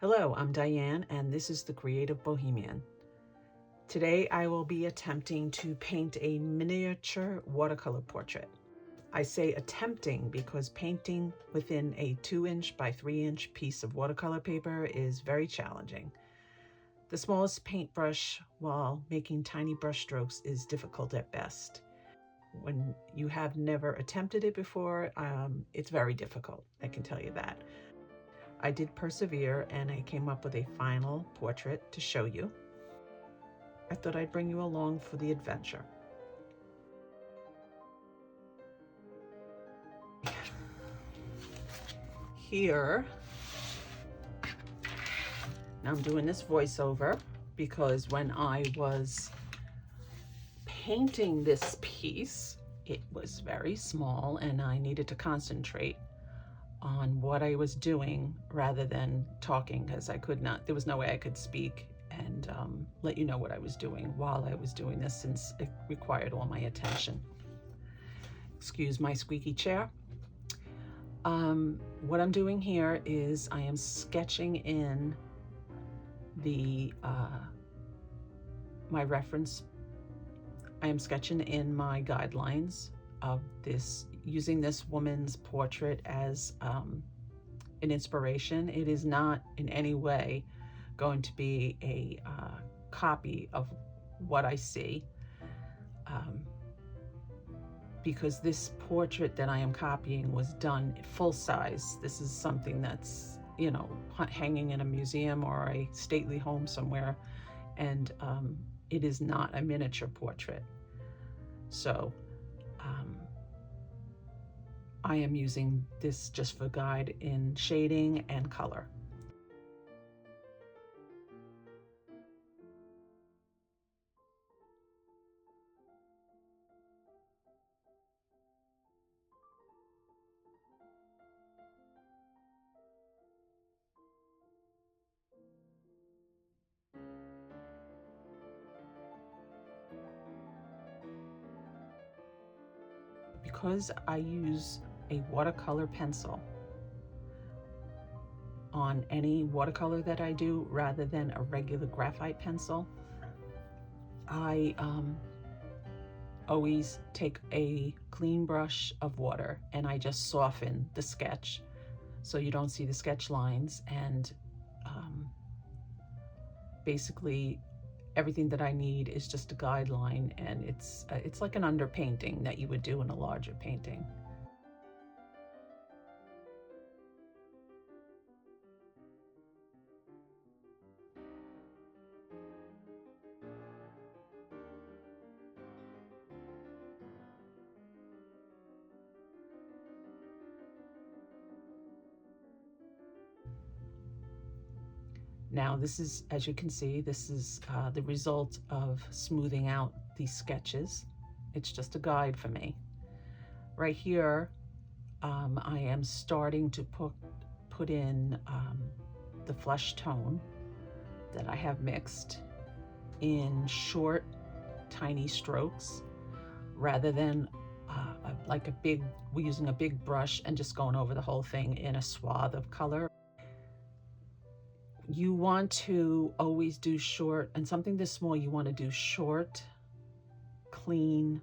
Hello, I'm Diane, and this is the Creative Bohemian. Today I will be attempting to paint a miniature watercolor portrait. I say attempting because painting within a 2-inch by 3-inch piece of watercolor paper is very challenging. The smallest paintbrush while making tiny brush strokes is difficult at best. When you have never attempted it before, it's very difficult, I can tell you that. I did persevere and I came up with a final portrait to show you. I thought I'd bring you along for the adventure. Here, now I'm doing this voiceover because when I was painting this piece, it was very small and I needed to concentrate on what I was doing rather than talking, because I could not, there was no way I could speak and let you know what I was doing while I was doing this, since it required all my attention. Excuse my squeaky chair. What I'm doing here is I am sketching in the my reference. I am sketching in my guidelines of this, using this woman's portrait as an inspiration. It is not in any way going to be a copy of what I see, because this portrait that I am copying was done full size. This is something that's, you know, hanging in a museum or a stately home somewhere, and it is not a miniature portrait. So I am using this just for guide in shading and color. Because I use a watercolor pencil on any watercolor that I do rather than a regular graphite pencil, I always take a clean brush of water and I just soften the sketch so you don't see the sketch lines, and basically everything that I need is just a guideline, and it's like an underpainting that you would do in a larger painting. Now this is, as you can see, this is the result of smoothing out these sketches. It's just a guide for me. Right here, I am starting to put in the flesh tone that I have mixed in short, tiny strokes, rather than like we're using a big brush and just going over the whole thing in a swath of color. You want to always do short, and something this small, you want to do short, clean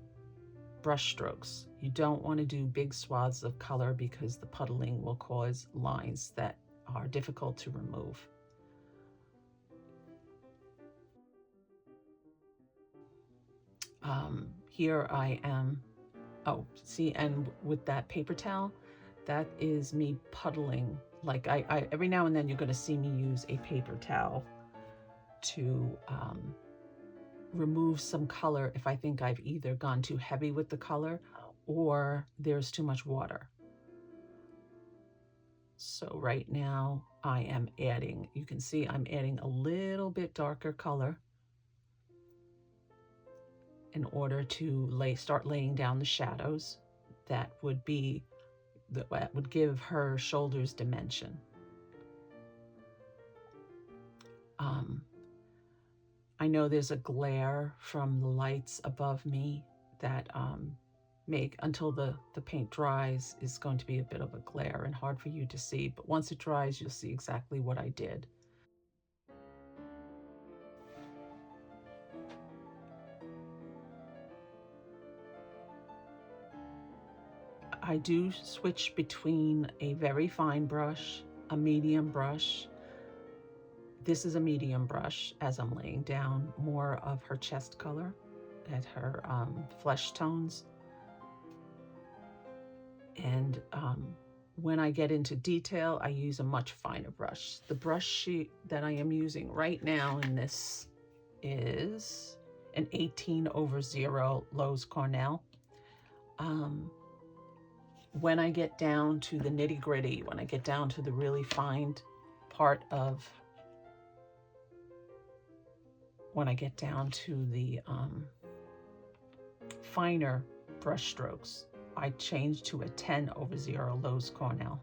brush strokes. You don't want to do big swaths of color because the puddling will cause lines that are difficult to remove. Here I am, oh, see, and with that paper towel, that is me puddling. Like I every now and then you're going to see me use a paper towel to remove some color if I think I've either gone too heavy with the color or there's too much water. So right now I am adding, you can see I'm adding a little bit darker color in order to start laying down the shadows that would give her shoulders dimension. I know there's a glare from the lights above me that until the paint dries, is going to be a bit of a glare and hard for you to see, but once it dries, you'll see exactly what I did. I do switch between a very fine brush, a medium brush. This is a medium brush as I'm laying down more of her chest color at her flesh tones. And when I get into detail, I use a much finer brush. The brush that I am using right now in this is an 18/0 Loew Cornell. When I get down to the nitty gritty, when I get down to the really fine part of, when I get down to the finer brush strokes, I change to a 10/0 Loew Cornell.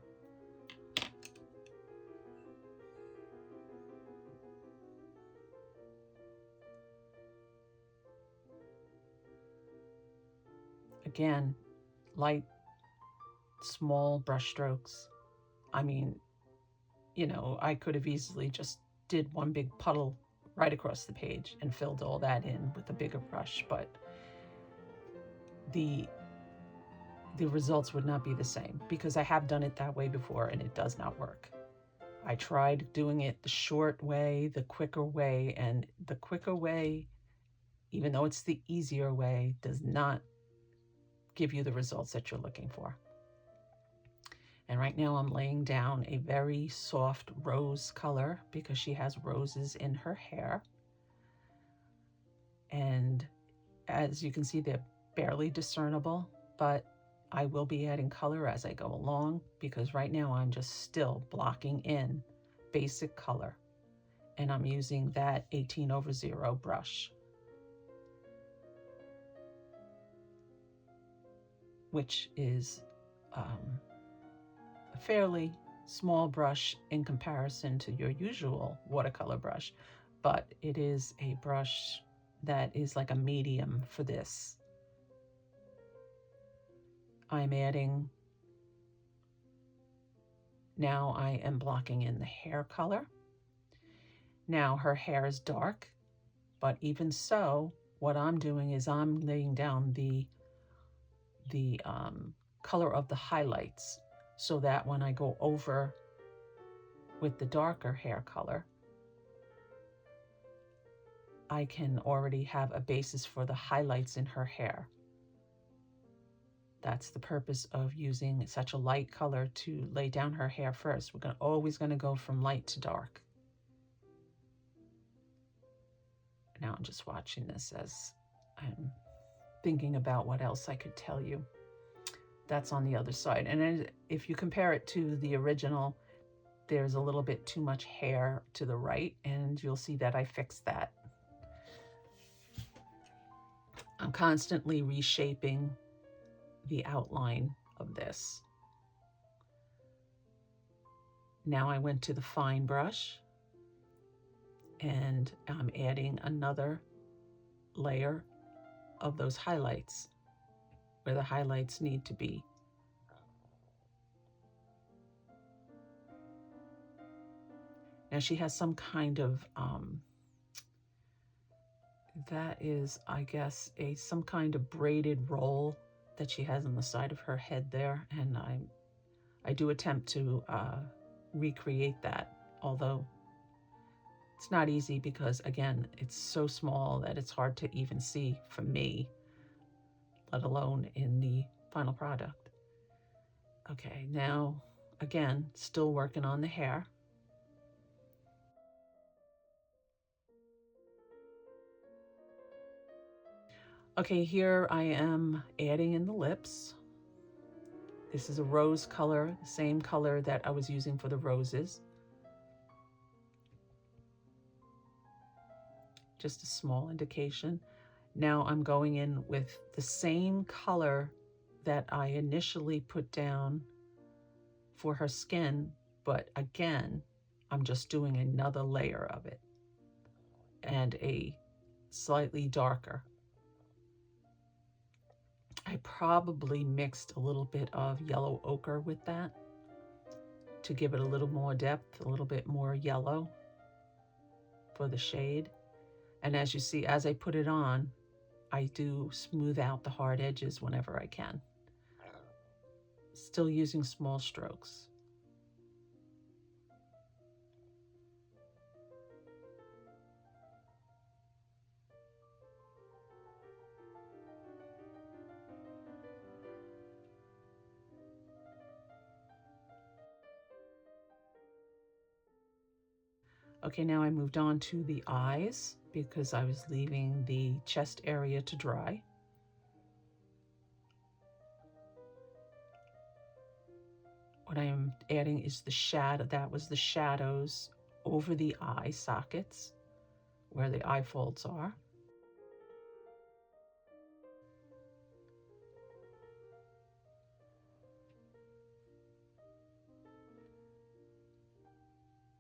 Again, light, small brush strokes. I mean, you know, I could have easily just did one big puddle right across the page and filled all that in with a bigger brush, but the results would not be the same because I have done it that way before and it does not work. I tried doing it the short way, the quicker way, and the quicker way, even though it's the easier way, does not give you the results that you're looking for. And right now I'm laying down a very soft rose color because she has roses in her hair. And as you can see, they're barely discernible, but I will be adding color as I go along because right now I'm just still blocking in basic color. And I'm using that 18/0 brush, which is a fairly small brush in comparison to your usual watercolor brush, but it is a brush that is like a medium for this. I'm adding, now I am blocking in the hair color. Now her hair is dark, but even so, what I'm doing is I'm laying down the color of the highlights so that when I go over with the darker hair color, I can already have a basis for the highlights in her hair. That's the purpose of using such a light color to lay down her hair first. We're always going to go from light to dark. Now I'm just watching this as I'm thinking about what else I could tell you. That's on the other side. And if you compare it to the original, there's a little bit too much hair to the right, and you'll see that I fixed that. I'm constantly reshaping the outline of this. Now I went to the fine brush and I'm adding another layer of those highlights where the highlights need to be. Now she has some kind of, that is, I guess, some kind of braided roll that she has on the side of her head there, and I do attempt to recreate that, although it's not easy because, again, it's so small that it's hard to even see for me, let alone in the final product. Okay, now, again, still working on the hair. Okay, here I am adding in the lips. This is a rose color, the same color that I was using for the roses. Just a small indication. Now I'm going in with the same color that I initially put down for her skin, but again, I'm just doing another layer of it and a slightly darker. I probably mixed a little bit of yellow ochre with that to give it a little more depth, a little bit more yellow for the shade. And as you see, as I put it on, I do smooth out the hard edges whenever I can. still using small strokes. Okay, now I moved on to the eyes because I was leaving the chest area to dry. What I am adding is the shadow, that was the shadows over the eye sockets where the eye folds are.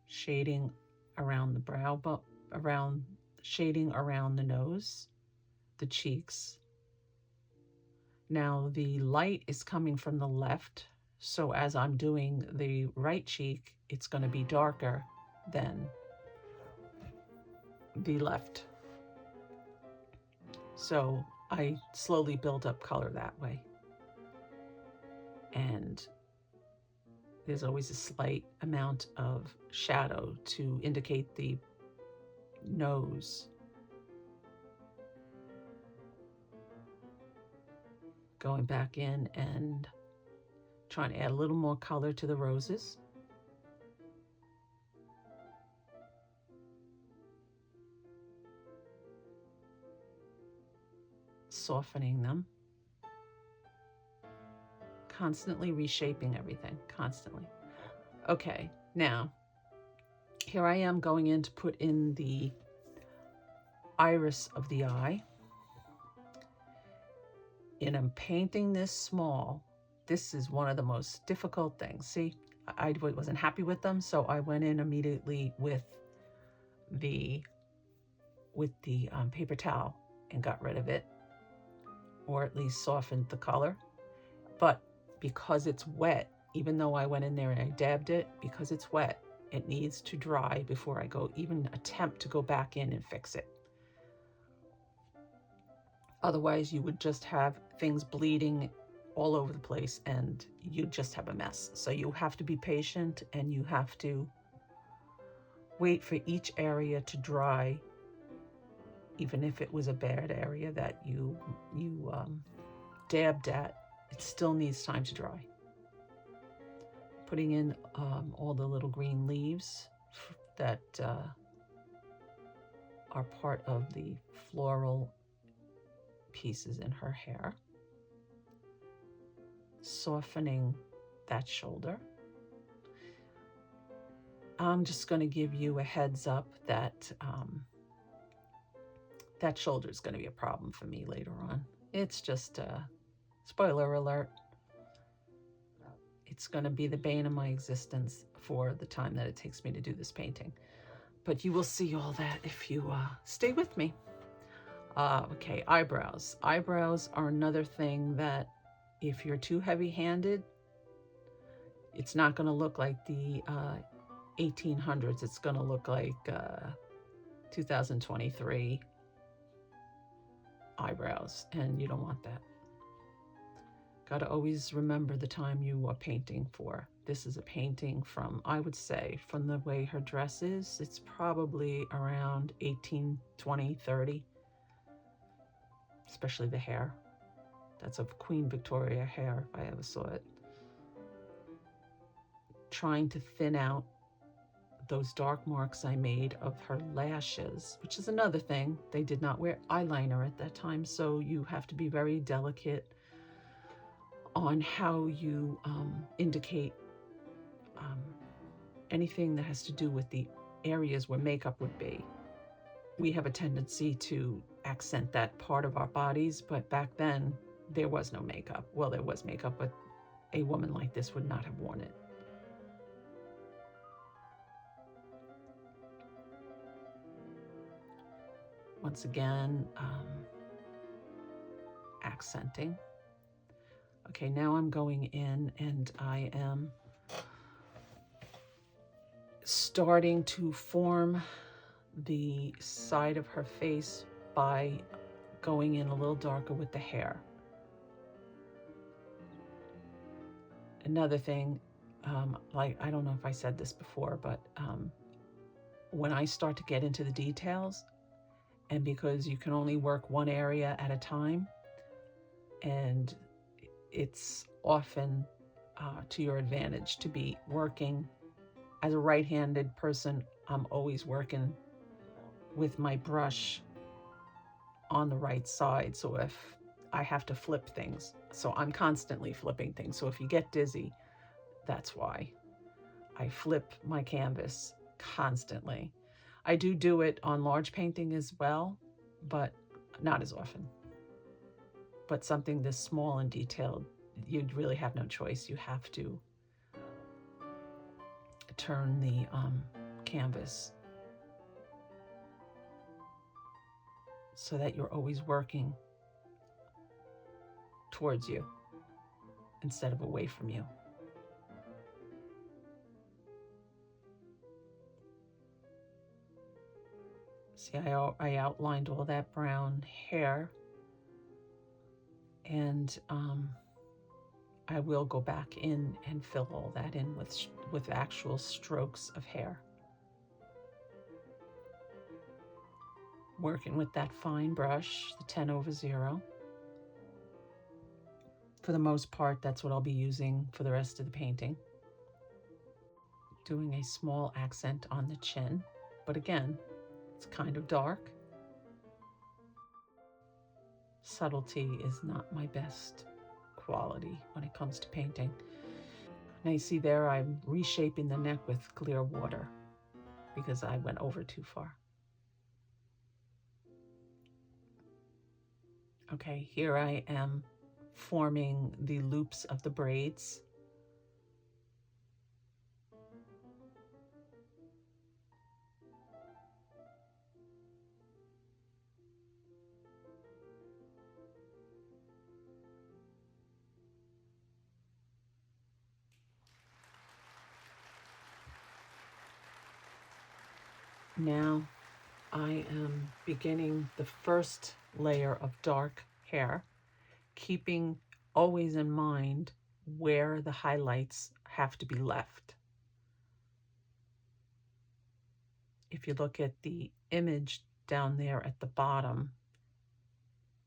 Shading around the brow, but shading around the nose, the cheeks. Now the light is coming from the left, so as I'm doing the right cheek, it's going to be darker than the left. So I slowly build up color that way. And there's always a slight amount of shadow to indicate the nose. Going back in and trying to add a little more color to the roses. Softening them. Constantly reshaping everything, constantly. Okay, now, here I am going in to put in the iris of the eye. And I'm painting this small. This is one of the most difficult things. See, I wasn't happy with them, so I went in immediately with the paper towel and got rid of it, or at least softened the color. But because it's wet, even though I went in there and I dabbed it, because it's wet, it needs to dry before I go even attempt to go back in and fix it. Otherwise, you would just have things bleeding all over the place and you just have a mess. So you have to be patient and you have to wait for each area to dry, even if it was a bad area that you dabbed at. It still needs time to dry. Putting in all the little green leaves that are part of the floral pieces in her hair. Softening that shoulder. I'm just going to give you a heads up that that shoulder is going to be a problem for me later on. It's just spoiler alert. It's going to be the bane of my existence for the time that it takes me to do this painting. But you will see all that if you stay with me. Okay, eyebrows. Eyebrows are another thing that if you're too heavy-handed, it's not going to look like the 1800s. It's going to look like 2023 eyebrows, and you don't want that. Got to always remember the time you are painting for. This is a painting from, I would say, from the way her dress is, it's probably around 1820, 30, especially the hair. That's of Queen Victoria hair, if I ever saw it. Trying to thin out those dark marks I made of her lashes, which is another thing. They did not wear eyeliner at that time, so you have to be very delicate on how you indicate anything that has to do with the areas where makeup would be. We have a tendency to accent that part of our bodies, but back then there was no makeup. Well, there was makeup, but a woman like this would not have worn it. Once again, accenting. Okay, now I'm going in and I am starting to form the side of her face by going in a little darker with the hair. Another thing, like, I don't know if I said this before, but when I start to get into the details, and because you can only work one area at a time, and it's often to your advantage to be working as a right-handed person. I'm always working with my brush on the right side, so if I have to flip things, so I'm constantly flipping things. So if you get dizzy, that's why. I flip my canvas constantly. I do it on large painting as well, but not as often. But something this small and detailed, you really have no choice. You have to turn the canvas so that you're always working towards you instead of away from you. See, I outlined all that brown hair, and I will go back in and fill all that in with actual strokes of hair. Working with that fine brush, the 10/0. For the most part, that's what I'll be using for the rest of the painting. Doing a small accent on the chin, but again, it's kind of dark. Subtlety is not my best quality when it comes to painting. Now you see there, I'm reshaping the neck with clear water because I went over too far. Okay, here I am forming the loops of the braids. Now I am beginning the first layer of dark hair, keeping always in mind where the highlights have to be left. If you look at the image down there at the bottom,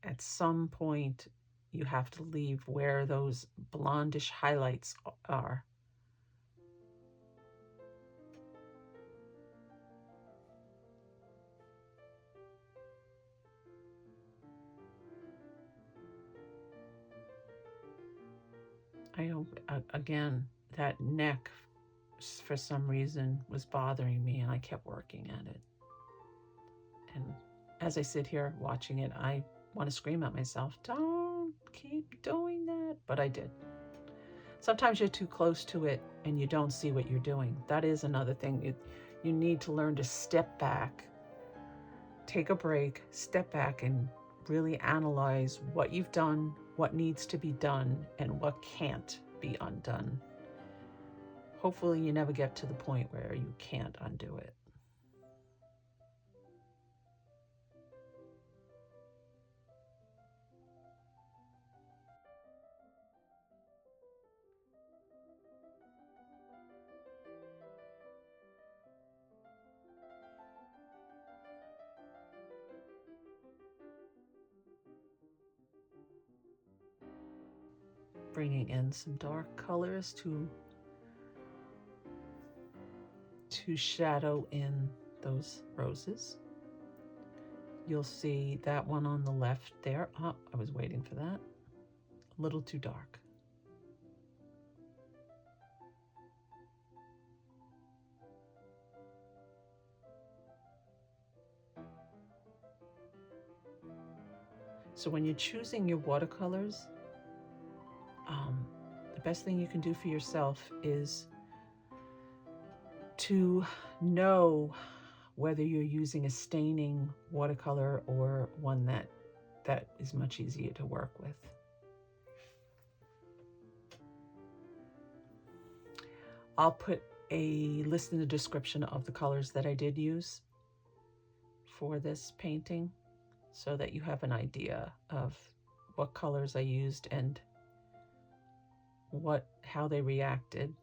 at some point you have to leave where those blondish highlights are. I don't, again, that neck for some reason was bothering me, and I kept working at it. And as I sit here watching it, I want to scream at myself, don't keep doing that, but I did. Sometimes you're too close to it and you don't see what you're doing. That is another thing. You need to learn to step back, take a break, step back, and really analyze what you've done, what needs to be done, and what can't be undone. Hopefully you never get to the point where you can't undo it. Bringing in some dark colors to shadow in those roses. You'll see that one on the left there. Oh, I was waiting for that. A little too dark. So when you're choosing your watercolors, the best thing you can do for yourself is to know whether you're using a staining watercolor or one that is much easier to work with. I'll put a list in the description of the colors that I did use for this painting so that you have an idea of what colors I used and how they reacted,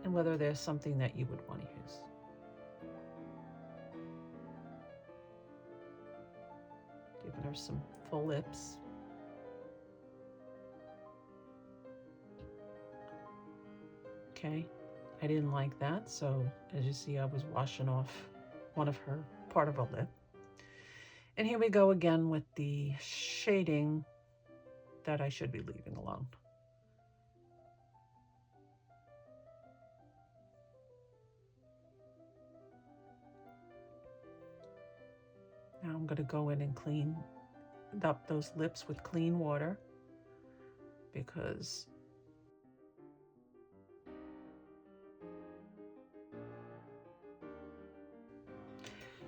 and whether there's something that you would want to use. Giving her some full lips. Okay, I didn't like that, so as you see, I was washing off part of her lip. And here we go again with the shading that I should be leaving alone. Now I'm going to go in and clean up those lips with clean water, because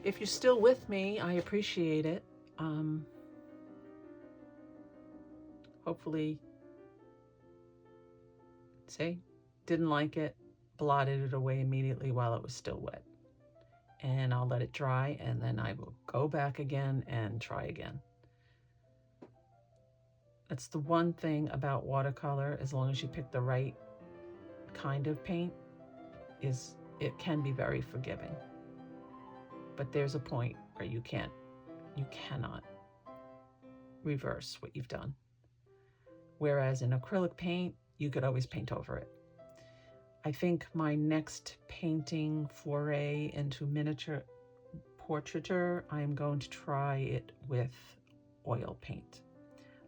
if you're still with me, I appreciate it. Hopefully, see, didn't like it, blotted it away immediately while it was still wet. And I'll let it dry, and then I will go back again and try again. That's the one thing about watercolor, as long as you pick the right kind of paint, is it can be very forgiving. But there's a point where you cannot reverse what you've done. Whereas in acrylic paint, you could always paint over it. I think my next painting foray into miniature portraiture, I'm going to try it with oil paint.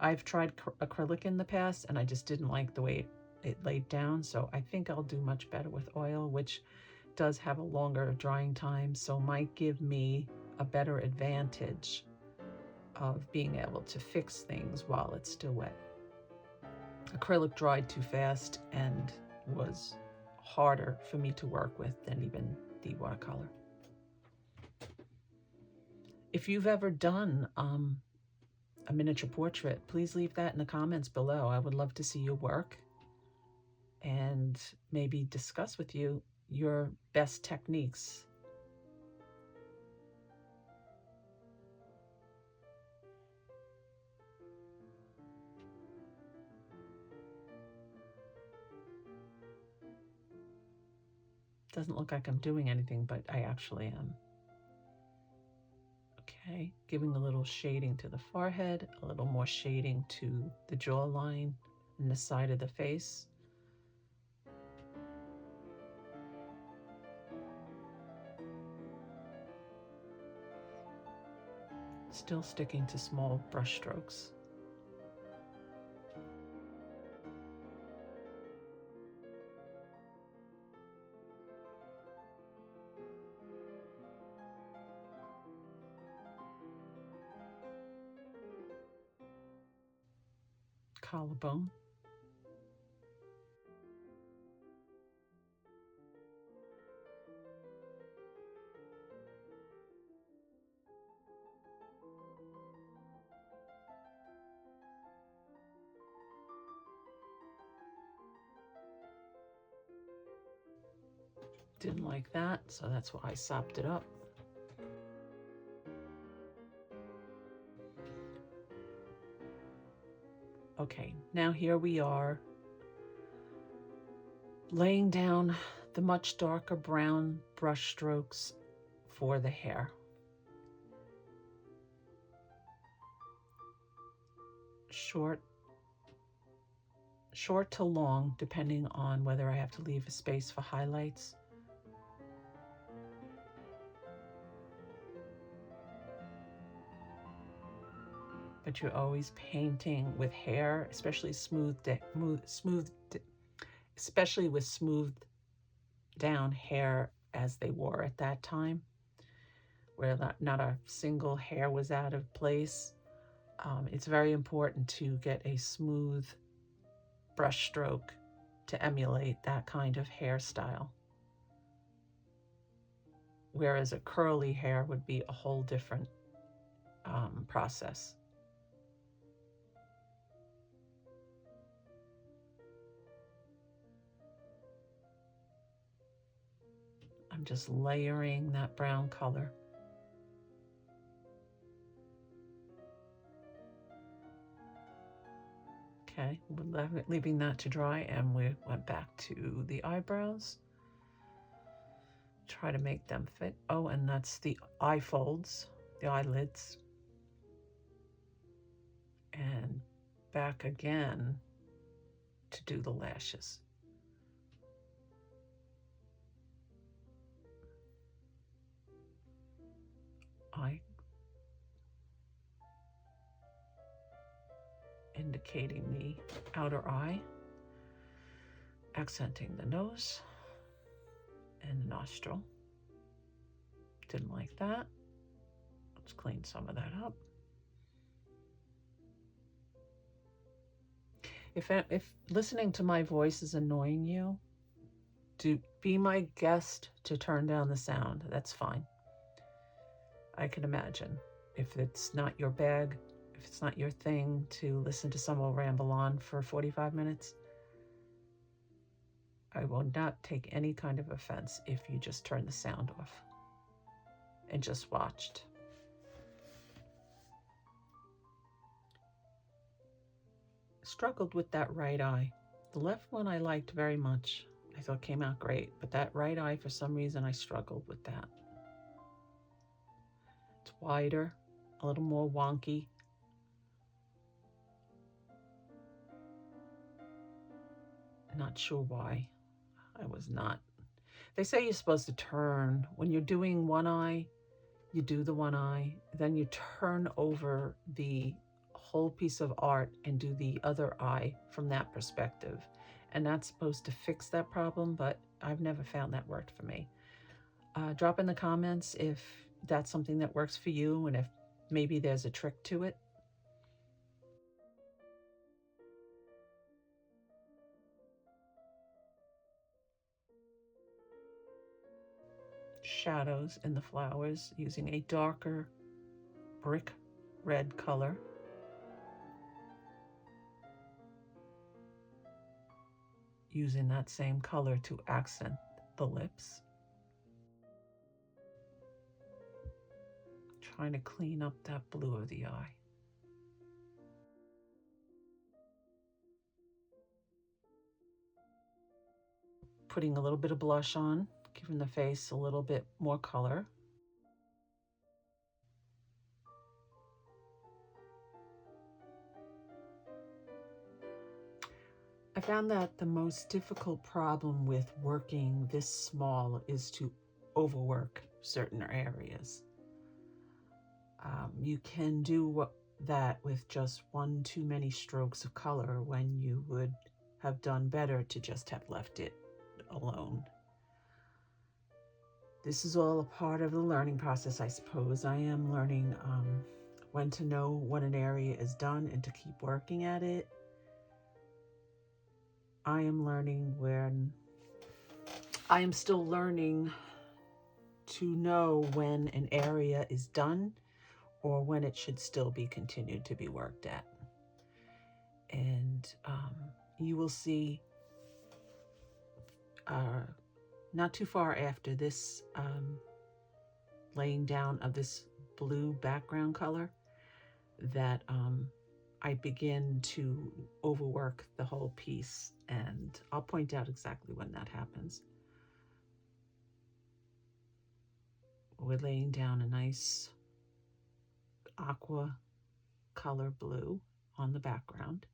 I've tried acrylic in the past, and I just didn't like the way it laid down, so I think I'll do much better with oil, which does have a longer drying time, so might give me a better advantage of being able to fix things while it's still wet. Acrylic dried too fast and was harder for me to work with than even the watercolor. If you've ever done a miniature portrait, please leave that in the comments below. I would love to see your work and maybe discuss with you your best techniques. Doesn't look like I'm doing anything, but I actually am. Okay, giving a little shading to the forehead, a little more shading to the jawline and the side of the face. Still sticking to small brush strokes. Collarbone. Didn't like that, so that's why I sopped it up. Okay, now here we are laying down the much darker brown brush strokes for the hair. Short to long, depending on whether I have to leave a space for highlights. But you're always painting with hair, especially especially with smoothed down hair as they wore at that time, where not a single hair was out of place. It's very important to get a smooth brush stroke to emulate that kind of hairstyle. Whereas a curly hair would be a whole different process. I'm just layering that brown color. Okay, we're leaving that to dry, and we went back to the eyebrows. Try to make them fit. Oh, and that's the eye folds, the eyelids. And back again to do the lashes. Eye indicating the outer eye, accenting the nose and the nostril. Didn't like that. Let's clean some of that up. If listening to my voice is annoying you, be my guest to turn down the sound. That's fine. I can imagine. If it's not your bag, if it's not your thing to listen to someone ramble on for 45 minutes, I will not take any kind of offense if you just turn the sound off and just watched. Struggled with that right eye. The left one I liked very much. I thought came out great, but that right eye, for some reason, I struggled with that. It's wider, a little more wonky. Not sure why. I was not. They say you're supposed to turn. When you're doing one eye, you do the one eye, then you turn over the whole piece of art and do the other eye from that perspective. And that's supposed to fix that problem, but I've never found that worked for me. Drop in the comments if that's something that works for you and if maybe there's a trick to it. Shadows in the flowers using a darker brick red color. Using that same color to accent the lips. Trying to clean up that blue of the eye. Putting a little bit of blush on, giving the face a little bit more color. I found that the most difficult problem with working this small is to overwork certain areas. You can do that with just one too many strokes of color when you would have done better to just have left it alone. This is all a part of the learning process, I suppose. I am learning when to know when an area is done and to keep working at it. I am still learning to know when an area is done or when it should still be continued to be worked at. And you will see not too far after this laying down of this blue background color that I begin to overwork the whole piece, and I'll point out exactly when that happens. We're laying down a nice aqua color blue on the background.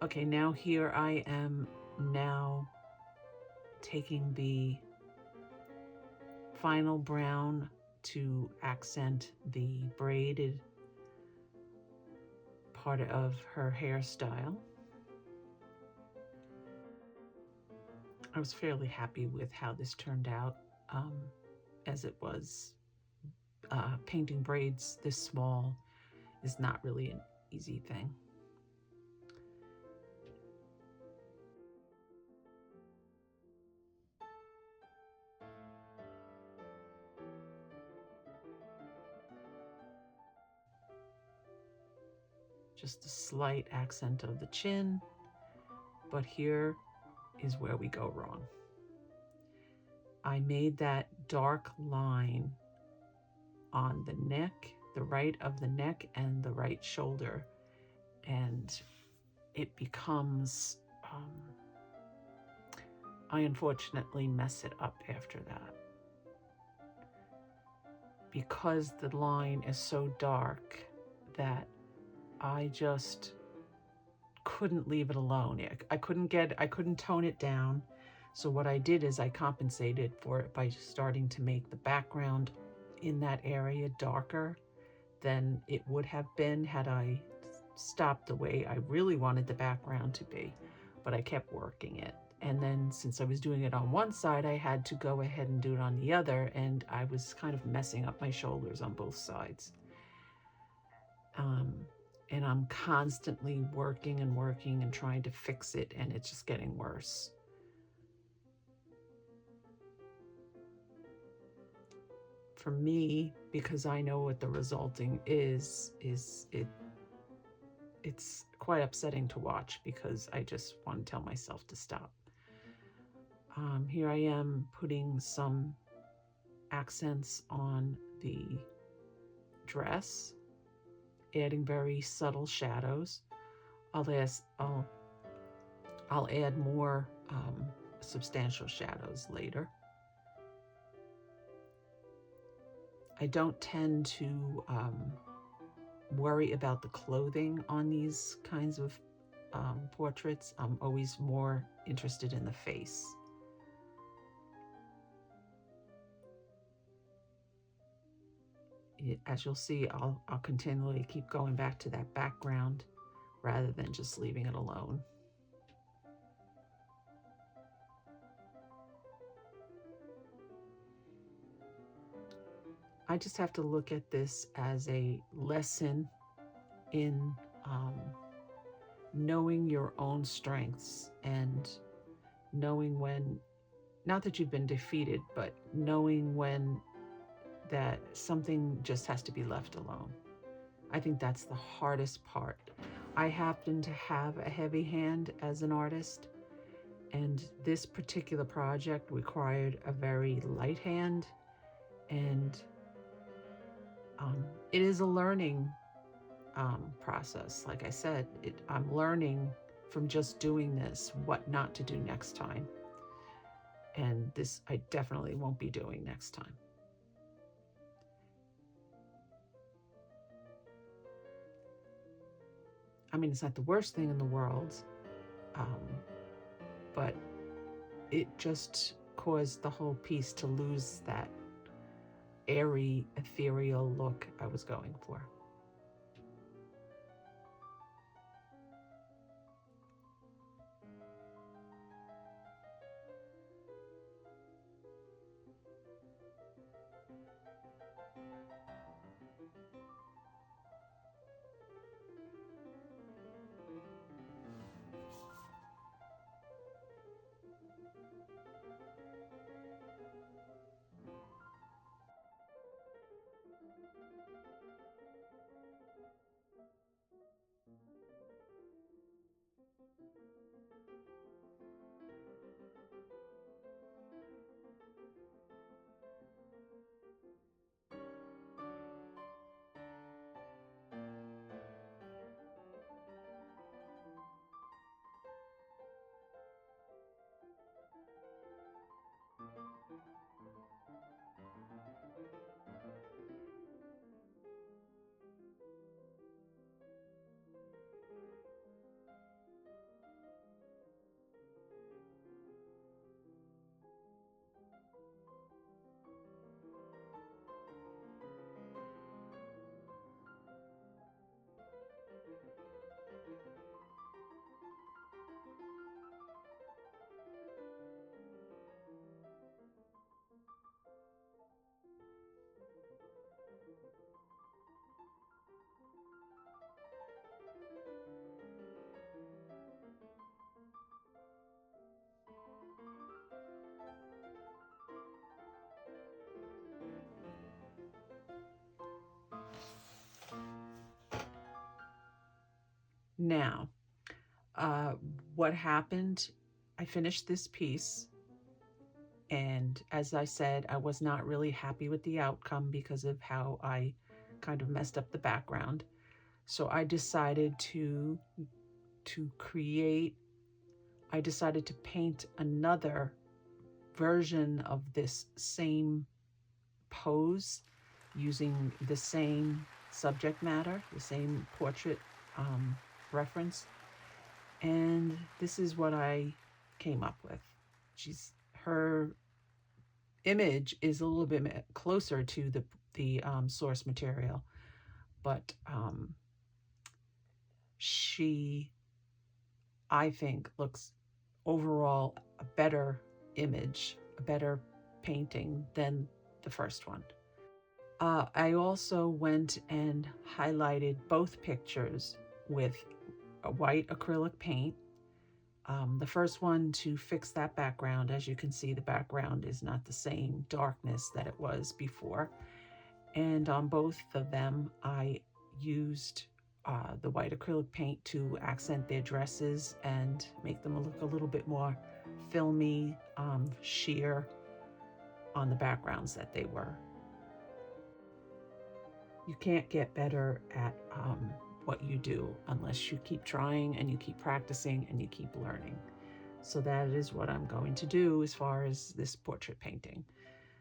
Okay, now here I am now taking the final brown to accent the braided part of her hairstyle. I was fairly happy with how this turned out, as it was. Painting braids this small is not really an easy thing. Just a slight accent of the chin, but here is where we go wrong. I made that dark line on the neck, the right of the neck and the right shoulder, and it becomes, I unfortunately mess it up after that. Because the line is so dark that I just couldn't leave it alone. I couldn't tone it down. So what I did is I compensated for it by starting to make the background in that area darker than it would have been had I stopped the way I really wanted the background to be, but I kept working it. And then since I was doing it on one side, I had to go ahead and do it on the other, and I was kind of messing up my shoulders on both sides. And I'm constantly working and trying to fix it, and it's just getting worse. For me, because I know what the resulting is it's quite upsetting to watch, because I just want to tell myself to stop. Here I am putting some accents on the dress, adding very subtle shadows. I'll add more substantial shadows later. I don't tend to worry about the clothing on these kinds of portraits. I'm always more interested in the face. As you'll see, I'll continually keep going back to that background rather than just leaving it alone. I just have to look at this as a lesson in knowing your own strengths and knowing when, not that you've been defeated, but knowing when that something just has to be left alone. I think that's the hardest part. I happen to have a heavy hand as an artist, and this particular project required a very light hand, and it is a learning process. Like I said, I'm learning from just doing this what not to do next time, and this I definitely won't be doing next time. I mean, it's not the worst thing in the world, but it just caused the whole piece to lose that airy, ethereal look I was going for. Now, what happened, I finished this piece, and as I said, I was not really happy with the outcome because of how I kind of messed up the background. So I decided to paint another version of this same pose using the same subject matter, the same portrait reference. And this is what I came up with. Her image is a little bit closer to the source material, but she, I think, looks overall a better image, a better painting than the first one. I also went and highlighted both pictures with a white acrylic paint. The first one to fix that background. As you can see, the background is not the same darkness that it was before. And on both of them, I used the white acrylic paint to accent their dresses and make them look a little bit more filmy, sheer on the backgrounds that they were. You can't get better at what you do unless you keep trying and you keep practicing and you keep learning. So that is what I'm going to do as far as this portrait painting.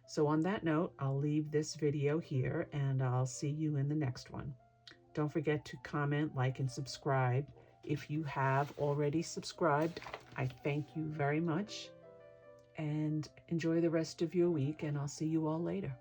So on that note, I'll leave this video here and I'll see you in the next one. Don't forget to comment, like, and subscribe. If you have already subscribed, I thank you very much, and enjoy the rest of your week, and I'll see you all later.